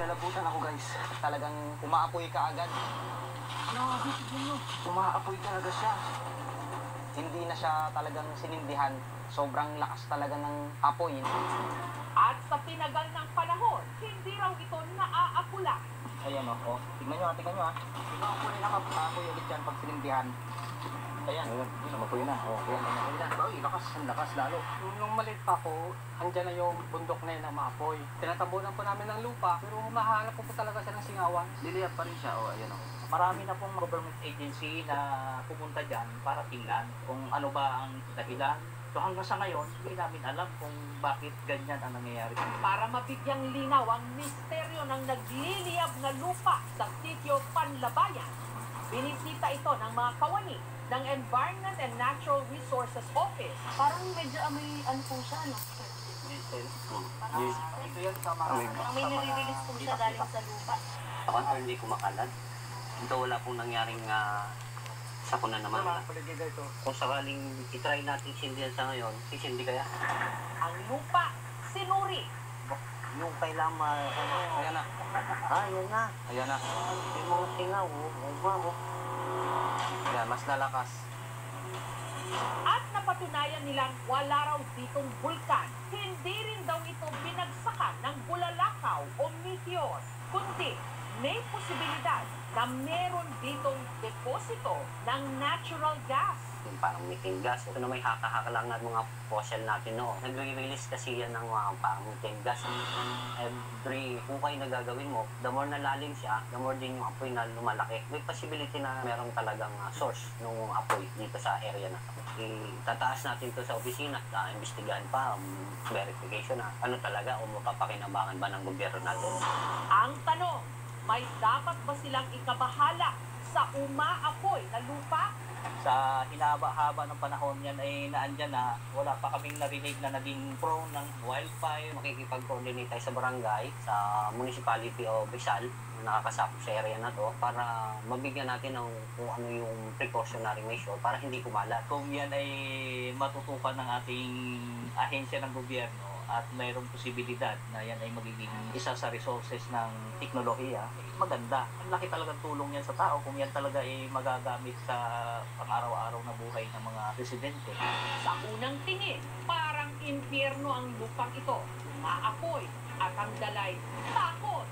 Kinalabutan ako guys. Talagang umaapoy ka agad. Grabe, tignan nyo. Umaapoy talaga siya. Hindi na siya talagang sinindihan. Sobrang lakas talaga ng apoy. At sa tinagal ng panahon, hindi raw ito naaapula. Ayan o. Oh. Tignan nyo ha. Tignan ko rin ang apoy ulit yan pag sinindihan. Ayan. Ayun, umapoy na. Oh, ayan, umapoy na. Ay, ang lakas lalo. Nung maliit pa ako, andyan na yung bundok na yun na maapoy. Tinatabunan po namin ng lupa, pero humahanap po talaga siya ng singawan. Liliyap pa rin siya. Oh, ayan o. Marami na pong government agency na pumunta dyan para tingnan kung ano ba ang dahilan. So hanggang sa ngayon, hindi namin alam kung bakit ganyan ang nangyayari. Para mabigyang linaw ang misteryo ng nagliliyab na lupa sa sitio Panlabayan, binisita ito ng mga kawani ng Environment and Natural Resources Office. Parang medyo amoy ano po siya, no? Ito yan sa mga... Parang may nare-release po siya galing sa lupa. Ako hindi kumakalat. Ito wala pong nangyaring sakuna naman. Kung sakaling itry natin sindihan sa ngayon, sisindi kaya? Ang lupa, sinuri. Yung kailangan Ayan na. yan na. Ayan na. Yung mga singaw, Ayan, mas lalakas. At napatunayan nilang wala raw ditong bulkan. Hindi rin daw ito binagsakan ng bulalakaw o meteor, kundi may posibilidad na meron ditong deposito ng natural gas. Yung parang methane gas. Ito na may haka-haka lang ng mga fossil natin noon. Nagre-release kasi yan ng mga parang methane gas. Every hukay na gagawin mo, the more na lalim siya, the more din yung apoy na lumalaki. May possibility na meron talagang source ng apoy dito sa area na ito. Itataas natin to sa opisina, imbestigahan pa, verification na ano talaga o mapapakinabangan ba ng gobyerno natin. Ang tanong, may dapat ba silang ikabahala sa umaapoy na lupa? Sa hinaba-haba ng panahon yan ay naandyan na wala pa kaming narinig na naging prone ng wildfire. Makikipag-coordinate tayo sa barangay, sa municipality o Rizal na nakakasakop sa area na to para mabigyan natin ng kung ano yung precautionary measure para hindi kumalat. Kung yan ay matutukan ng ating ahensya ng gobyerno at mayroong posibilidad na yan ay magiging isa sa resources ng teknolohiya, maganda. Ang laki talagang tulong yan sa tao kung yan talaga ay magagamit sa pang-araw-araw na buhay ng mga residente. Sa unang tingin, parang impyerno ang lupang ito. Umaapoy at ang dalay takot.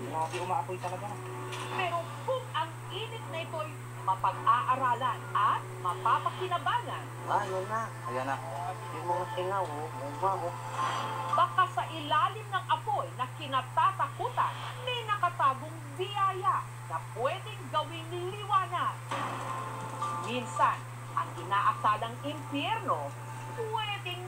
Grabe, umaapoy talaga. Pero kung ang init na ito'y mapag-aaralan at mapapakinabangan, Yan na. Ayan na. Yung mga singaw, baka sa ilalim ng apoy na kinatatakutan, may nakatagong biyaya na pwedeng gawing liwanag. Minsan, ang inaasalang impyerno, pwedeng